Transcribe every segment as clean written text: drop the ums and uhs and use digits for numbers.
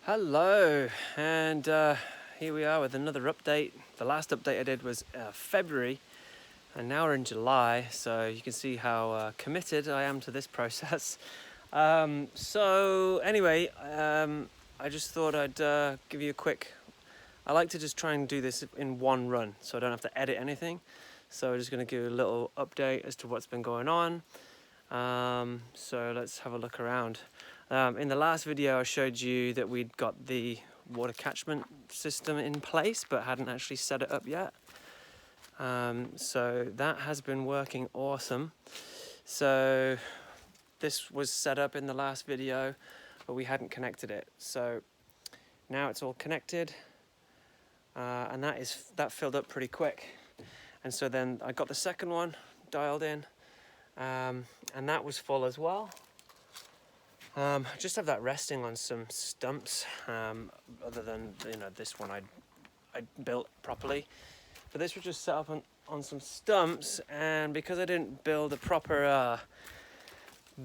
Hello, and here we are with another update. The last update I did was February, and now we're in July, so you can see how committed I am to this process. So anyway, I just thought I'd give you a quick... I like to just try and do this in one run, so I don't have to edit anything. So I'm just going to give you a little update as to what's been going on. So let's have a look around. In the last video I showed you that we'd got the water catchment system in place but hadn't actually set it up yet. So that has been working awesome. So this was set up in the last video but we hadn't connected it. So now it's all connected and that filled up pretty quick. And so then I got the second one dialed in and that was full as well. Just have that resting on some stumps, other than this one I built properly. But this was just set up on some stumps, and because I didn't build a proper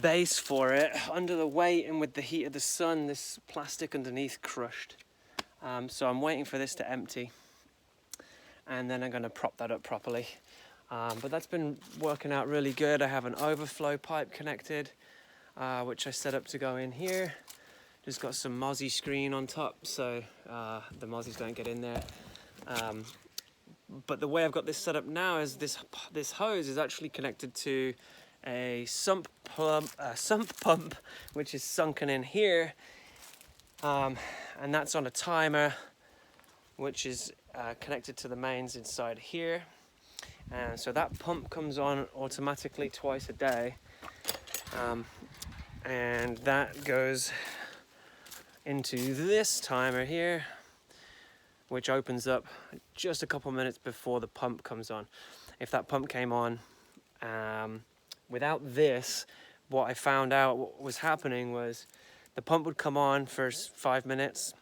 base for it, under the weight and with the heat of the sun, this plastic underneath crushed. So I'm waiting for this to empty, and then I'm going to prop that up properly. But that's been working out really good. I have an overflow pipe connected, which I set up to go in here. Just got some mozzie screen on top so the mozzies don't get in there. But the way I've got this set up now is this hose is actually connected to a sump pump which is sunken in here, and that's on a timer which is connected to the mains inside here. And so that pump comes on automatically twice a day. And that goes into this timer here, which opens up just a couple minutes before the pump comes on. If that pump came on without this, what I found out what was happening was the pump would come on for 5 minutes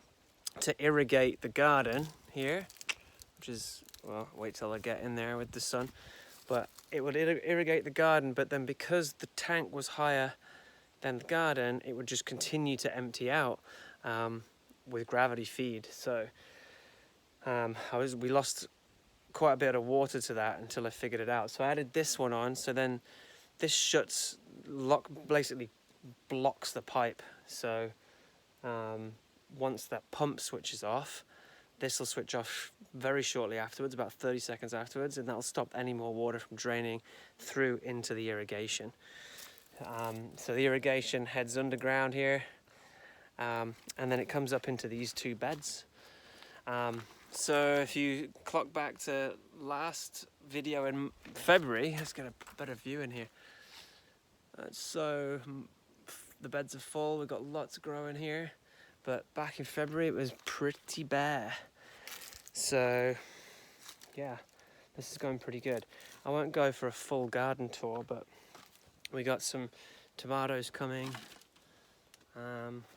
to irrigate the garden here, which is, well, wait till I get in there with the sun. But it would irrigate the garden, but then because the tank was higher than the garden, it would just continue to empty out with gravity feed. So we lost quite a bit of water to that until I figured it out. So I added this one on, so then this basically blocks the pipe. So once that pump switches off, this will switch off very shortly afterwards, about 30 seconds afterwards, and that'll stop any more water from draining through into the irrigation. So the irrigation heads underground here, and then it comes up into these two beds. So if you clock back to last video in February, let's get a better view in here. So the beds are full, we've got lots growing here, but back in February it was pretty bare. So yeah, this is going pretty good. I won't go for a full garden tour, but we got some tomatoes coming.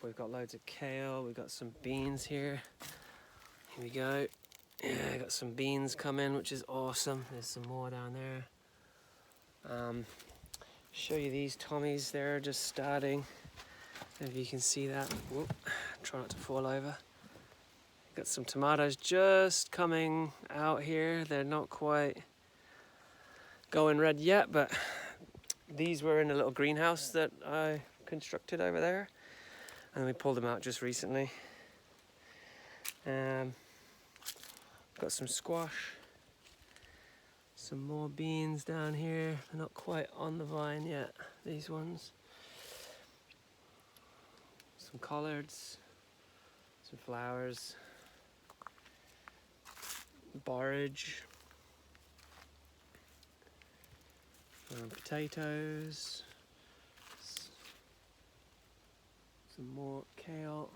We've got loads of kale. We've got some beans here. Here we go. Yeah, I got some beans coming, which is awesome. There's some more down there. Show you these Tommies. They're just starting. If you can see that. Whoop. Try not to fall over. Got some tomatoes just coming out here. They're not quite going red yet, but these were in a little greenhouse that I constructed over there, and we pulled them out just recently. Got some squash, some more beans down here. They're not quite on the vine yet, these ones. Some collards, some flowers, borage, potatoes, some more kale.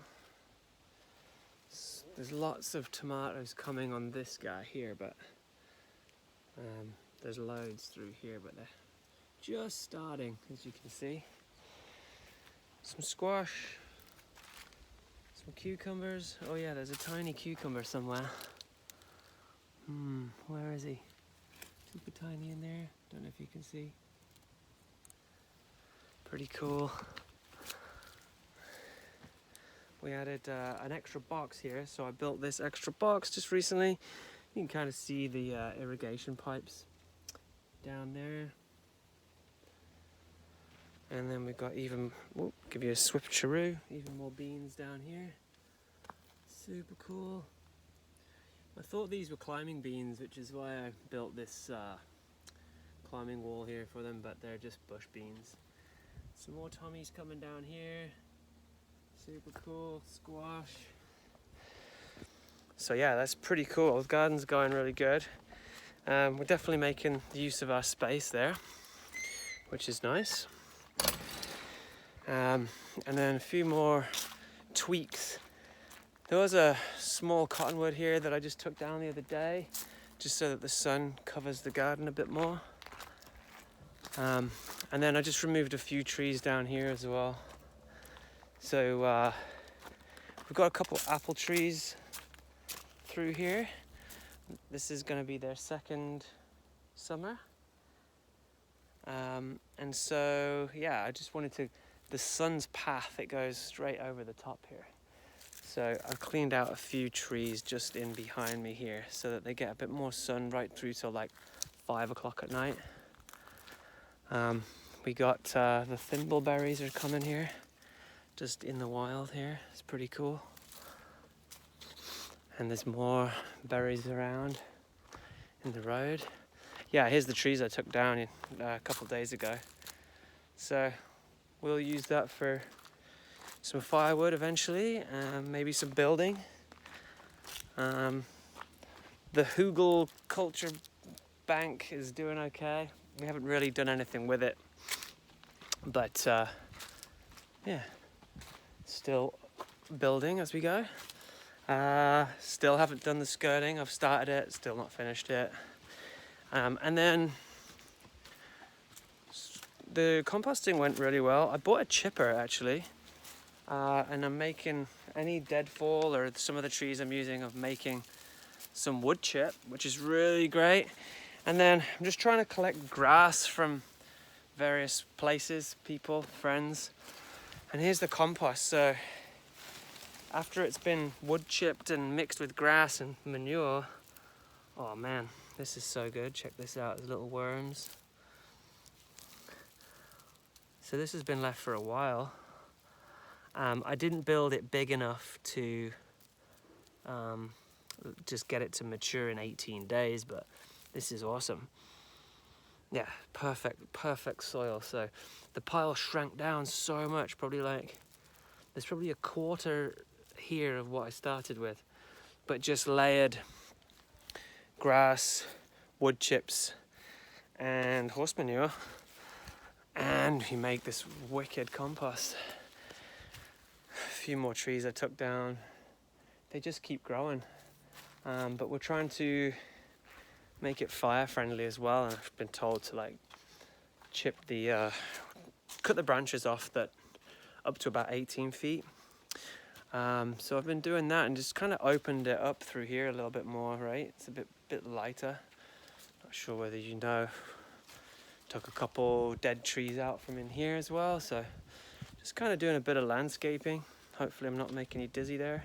There's lots of tomatoes coming on this guy here, but there's loads through here, but they're just starting, as you can see. Some squash, some cucumbers. Oh yeah, there's a tiny cucumber somewhere. Where is he? Super tiny in there. Don't know if you can see. Pretty cool. we added an extra box here. So I built this extra box just recently. You can kind of see the irrigation pipes down there. And then we've got give you a switcheroo, even more beans down here. Super cool. I thought these were climbing beans, which is why I built this climbing wall here for them, but they're just bush beans. Some more Tommies coming down here. Super cool. Squash. So yeah, that's pretty cool. The garden's going really good. We're definitely making use of our space there, which is nice. And then a few more tweaks. There was a small cottonwood here that I just took down the other day, just so that the sun covers the garden a bit more. And then I just removed a few trees down here as well. So we've got a couple apple trees through here. This is going to be their second summer. And so, yeah, I just wanted to, the sun's path, it goes straight over the top here. So I've cleaned out a few trees just in behind me here so that they get a bit more sun right through till like 5 o'clock at night. We got the thimbleberries are coming here, just in the wild here. It's pretty cool. And there's more berries around in the road. Yeah, here's the trees I took down a couple days ago. So we'll use that for some firewood eventually, maybe some building. The Hugel Culture Bank is doing okay. We haven't really done anything with it, but yeah, still building as we go. Still haven't done the skirting. I've started it, still not finished it. And then the composting went really well. I bought a chipper actually. And I'm making any deadfall or some of the trees I'm using, of making some wood chip, which is really great. And then I'm just trying to collect grass from various places, people, friends. And here's the compost. So after it's been wood chipped and mixed with grass and manure, oh man, this is so good. Check this out, there's little worms. So this has been left for a while. I didn't build it big enough to just get it to mature in 18 days, but this is awesome. Yeah, perfect soil. So the pile shrank down so much, there's probably a quarter here of what I started with, but just layered grass, wood chips, and horse manure, and you make this wicked compost. A few more trees I took down. They just keep growing, but we're trying to make it fire friendly as well, and I've been told to like cut the branches off that up to about 18 feet. So I've been doing that and just kind of opened it up through here a little bit more, right? It's a bit lighter. Not sure whether you know. Took a couple dead trees out from in here as well, so just kind of doing a bit of landscaping. Hopefully I'm not making you dizzy there.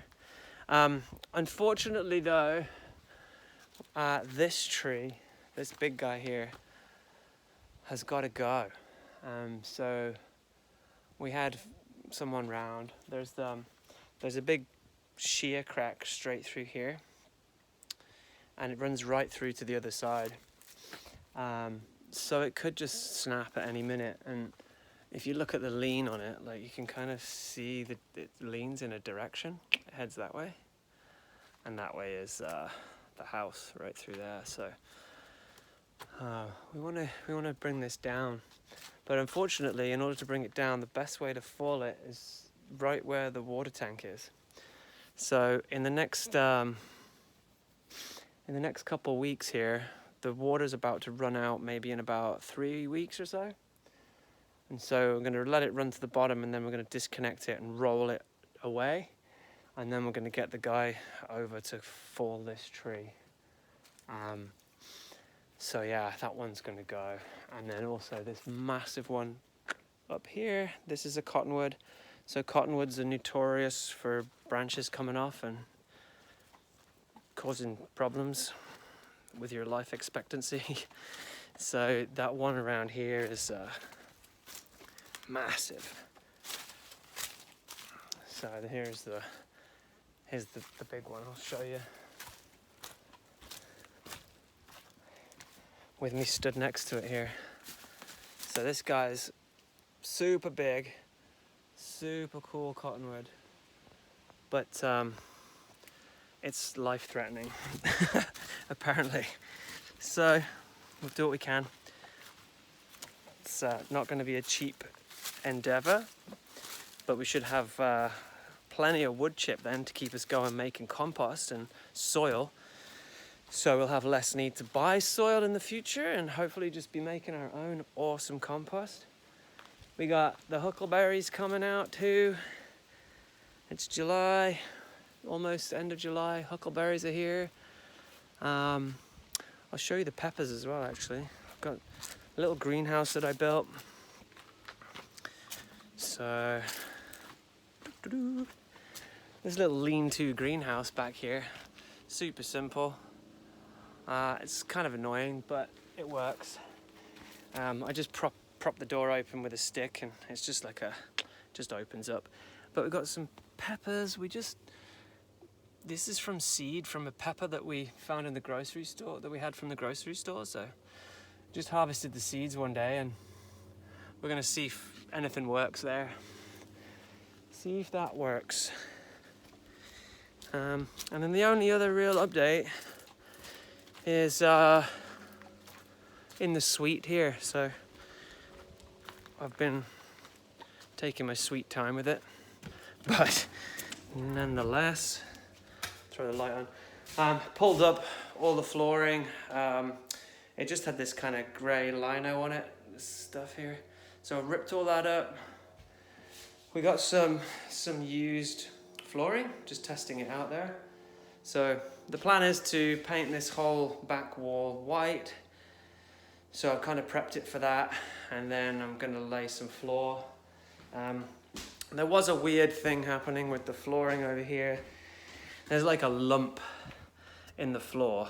Unfortunately though, this tree, this big guy here, has got to go. So we had someone round. There's a big shear crack straight through here, and it runs right through to the other side. So it could just snap at any minute, and if you look at the lean on it, like you can kind of see that it leans in a direction. It heads that way, and that way is the house right through there. So we want to bring this down, but unfortunately, in order to bring it down, the best way to fall it is right where the water tank is. So in the next couple of weeks here, the water's about to run out, maybe in about 3 weeks or so. And so I'm going to let it run to the bottom, and then we're going to disconnect it and roll it away. And then we're going to get the guy over to fall this tree. So yeah, that one's going to go. And then also this massive one up here. This is a cottonwood. So cottonwoods are notorious for branches coming off and causing problems with your life expectancy. So that one around here is massive. So here's the big one. I'll show you. With me stood next to it here. So this guy's super big, super cool cottonwood, but it's life-threatening, apparently. So we'll do what we can. It's not going to be a cheap endeavor, but we should have plenty of wood chip then to keep us going making compost and soil. So we'll have less need to buy soil in the future and hopefully just be making our own awesome compost. We got the huckleberries coming out too. It's July, almost end of July. Huckleberries are here. I'll show you the peppers as well, actually. I've got a little greenhouse that I built. So, this little lean-to greenhouse back here. Super simple. It's kind of annoying, but it works. I just prop the door open with a stick and it's just like just opens up. But we've got some peppers. This is from seed from a pepper that we found in the grocery store, that we had from the grocery store. So just harvested the seeds one day and we're gonna see if anything works there. See if that works. And then the only other real update is in the suite here. So I've been taking my sweet time with it, but nonetheless, throw the light on. Pulled up all the flooring. It just had this kind of grey lino on it, this stuff here. So I ripped all that up. We got some used flooring, just testing it out there. So the plan is to paint this whole back wall white. So I've kind of prepped it for that, and then I'm going to lay some floor. There was a weird thing happening with the flooring over here. There's like a lump in the floor,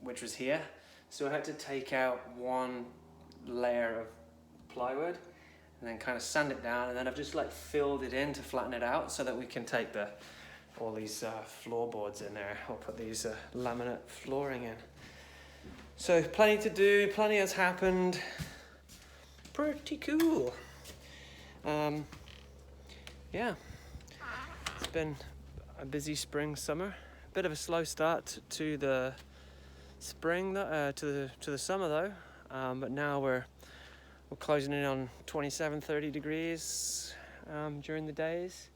which was here. So I had to take out one layer of plywood and then kind of sand it down, and then I've just like filled it in to flatten it out so that we can take all these floorboards in there. I'll put these laminate flooring in. So plenty to do, plenty has happened. Pretty cool. Yeah, it's been a busy spring, summer. Bit of a slow start to the spring, to the summer though. But now we're closing in on 27-30 degrees during the days.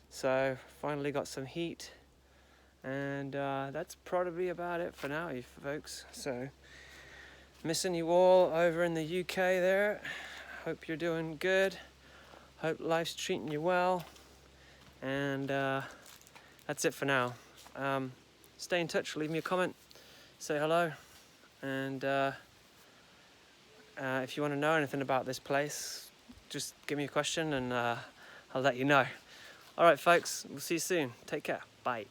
So finally got some heat, and that's probably about it for now, you folks. So missing you all over in the UK there. Hope you're doing good. Hope life's treating you well. And that's it for now. Stay in touch, leave me a comment, say hello, and if you want to know anything about this place, just give me a question and I'll let you know. All right, folks, we'll see you soon. Take care. Bye.